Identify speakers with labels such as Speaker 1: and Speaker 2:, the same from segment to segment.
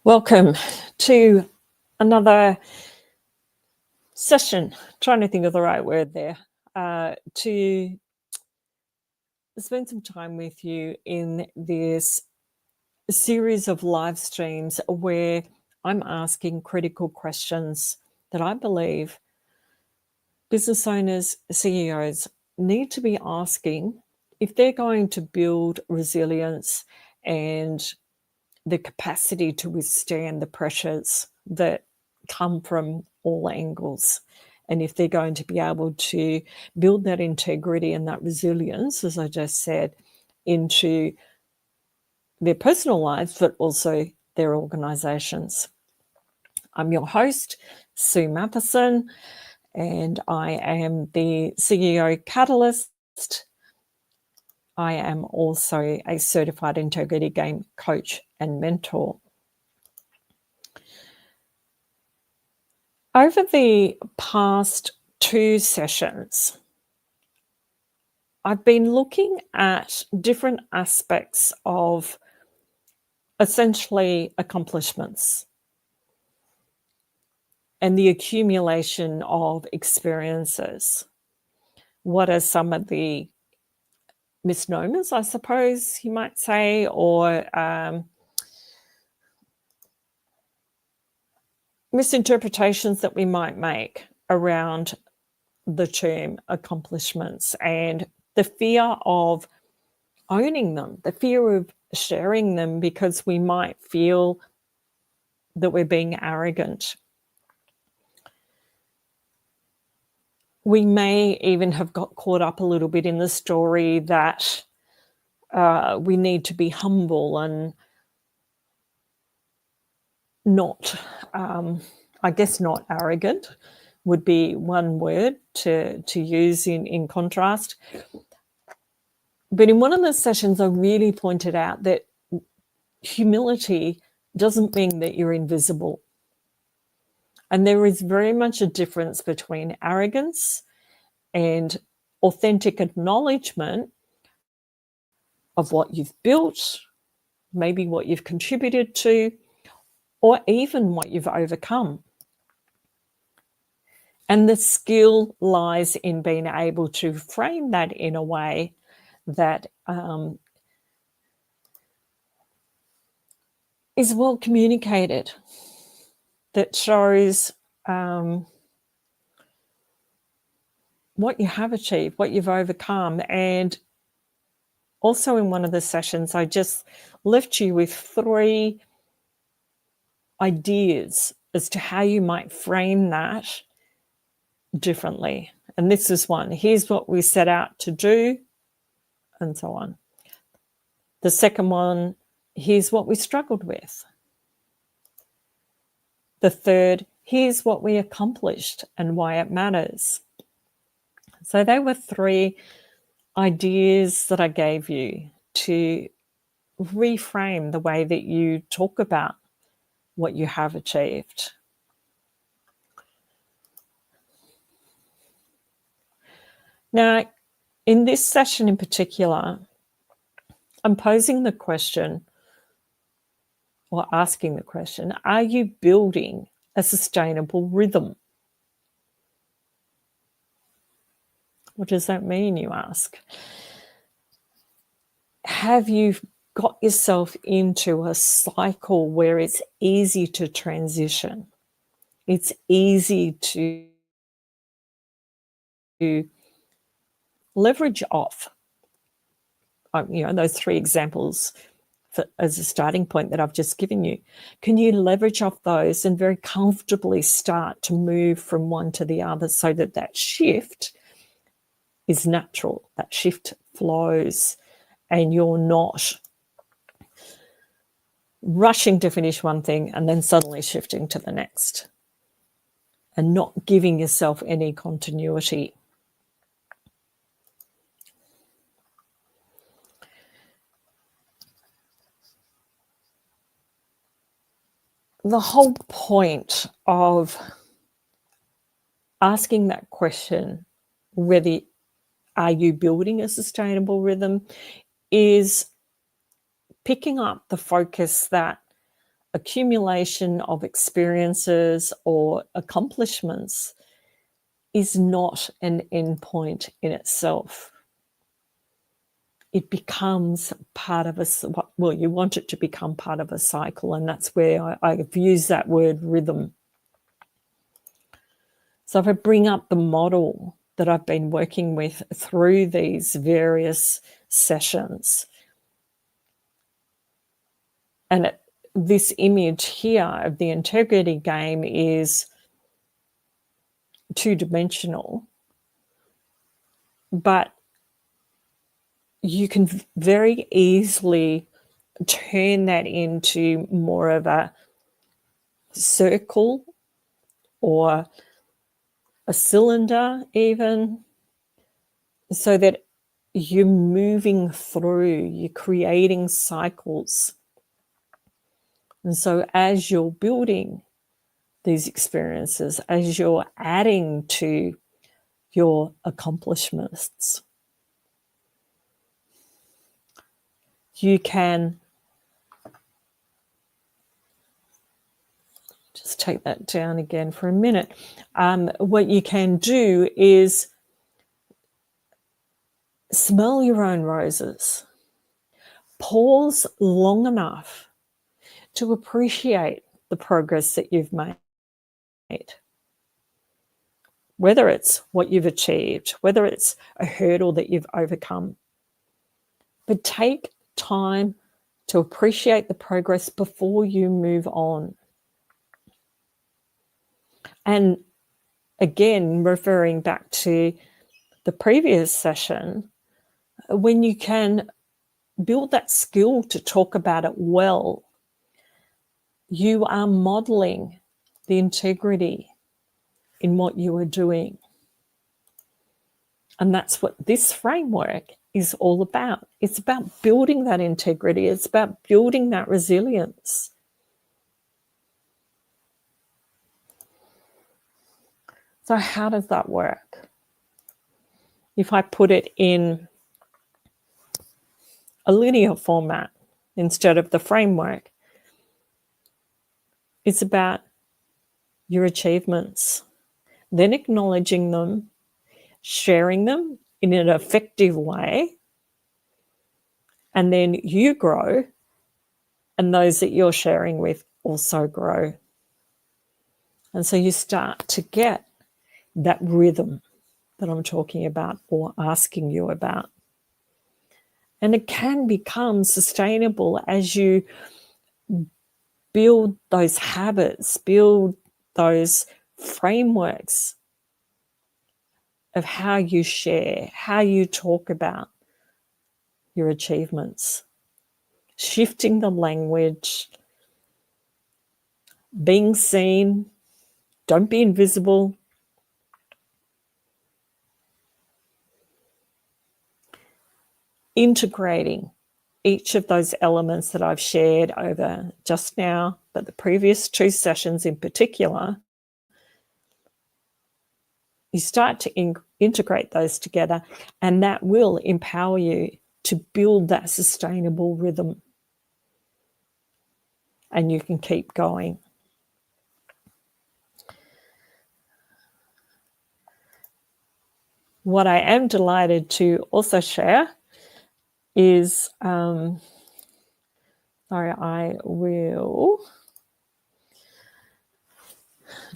Speaker 1: Welcome to another session, trying to think of the right word there, to spend some time with you in this series of live streams where I'm asking critical questions that I believe business owners, CEOs need to be asking if they're going to build resilience and the capacity to withstand the pressures that come from all angles. And if they're going to be able to build that integrity and that resilience, as I just said, into their personal lives, but also their organizations. I'm your host, Sue Matheson, and I am the CEO Catalyst. I am also a certified integrity game coach and mentor. Over the past 2 sessions, I've been looking at different aspects of essentially accomplishments and the accumulation of experiences. What are some of the misnomers, I suppose you might say, or misinterpretations that we might make around the term accomplishments and the fear of owning them, the fear of sharing them because we might feel that we're being arrogant. We may even have got caught up a little bit in the story that we need to be humble and not, I guess not arrogant would be one word to use in contrast. But in one of the sessions, I really pointed out that humility doesn't mean that you're invisible. And there is very much a difference between arrogance and authentic acknowledgement of what you've built, maybe what you've contributed to, or even what you've overcome. And the skill lies in being able to frame that in a way that is well communicated, that shows what you have achieved, what you've overcome. And also in one of the sessions, I just left you with 3 ideas as to how you might frame that differently. And this is one. Here's what we set out to do, and so on. The second one, here's what we struggled with. The third, here's what we accomplished and why it matters. So they were 3 ideas that I gave you to reframe the way that you talk about what you have achieved. Now, in this session in particular, I'm posing the question or asking the question, are you building a sustainable rhythm? What does that mean, you ask? Have you got yourself into a cycle where it's easy to transition? It's easy to leverage off, those 3 examples as a starting point that I've just given you. Can you leverage off those and very comfortably start to move from one to the other so that shift is natural, that shift flows, and you're not rushing to finish one thing and then suddenly shifting to the next and not giving yourself any continuity. The whole point of asking that question, whether are you building a sustainable rhythm, is picking up the focus that accumulation of experiences or accomplishments is not an endpoint in itself. It becomes part of you want it to become part of a cycle, and that's where I've used that word rhythm. So if I bring up the model that I've been working with through these various sessions, and this image here of the integrity game is two-dimensional, but you can very easily turn that into more of a circle or a cylinder even, so that you're moving through, you're creating cycles. And so as you're building these experiences, as you're adding to your accomplishments, you can just take that down again for a minute. What you can do is smell your own roses. Pause long enough to appreciate the progress that you've made. Whether it's what you've achieved, whether it's a hurdle that you've overcome. But take time to appreciate the progress before you move on. And again, referring back to the previous session, when you can build that skill to talk about it well, you are modeling the integrity in what you are doing. And that's what this framework is all about. It's about building that integrity. It's about building that resilience. So how does that work? If I put it in a linear format instead of the framework, it's about your achievements, then acknowledging them, sharing them in an effective way, and then you grow, and those that you're sharing with also grow. And so you start to get that rhythm that I'm talking about or asking you about. And it can become sustainable as you build those habits, build those frameworks of how you share, how you talk about your achievements, shifting the language, being seen, don't be invisible. Integrating each of those elements that I've shared over just now, but the previous two sessions in particular, you start to integrate those together, and that will empower you to build that sustainable rhythm. And you can keep going. What I am delighted to also share is, sorry, I will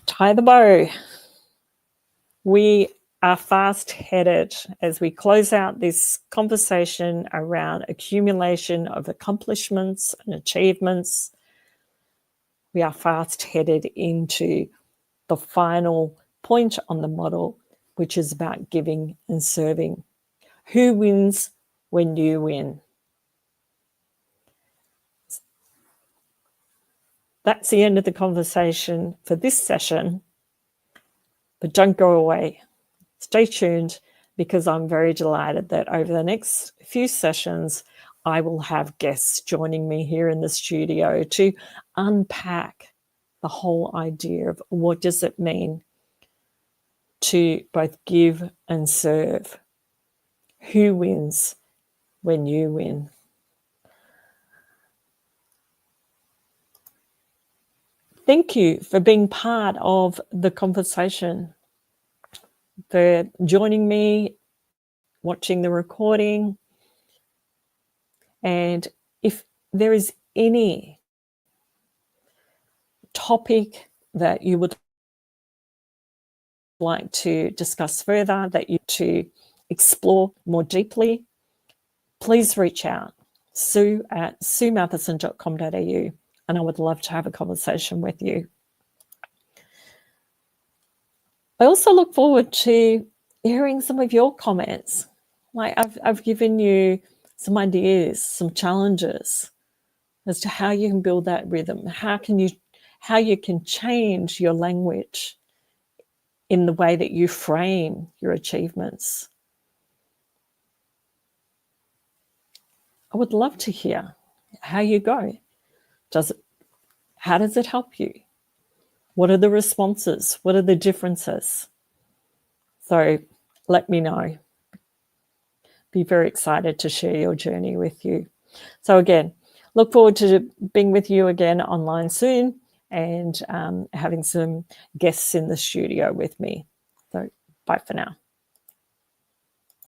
Speaker 1: tie the bow. We are fast headed as we close out this conversation around accumulation of accomplishments and achievements. We are fast headed into the final point on the model, which is about giving and serving. Who wins when you win? That's the end of the conversation for this session, but don't go away. Stay tuned, because I'm very delighted that over the next few sessions, I will have guests joining me here in the studio to unpack the whole idea of what does it mean to both give and serve. Who wins when you win? thank you for being part of the conversation, for joining me, watching the recording. And if there is any topic that you would like to discuss further, that you to explore more deeply, please reach out. sue@suematheson.com.au, and I would love to have a conversation with you. I also look forward to hearing some of your comments. Like I've given you some ideas, some challenges as to how you can build that rhythm, how you can change your language in the way that you frame your achievements. I would love to hear how you go. How does it help you? What are the responses? What are the differences? So let me know. Be very excited to share your journey with you. So again, look forward to being with you again online soon, and having some guests in the studio with me. So bye for now.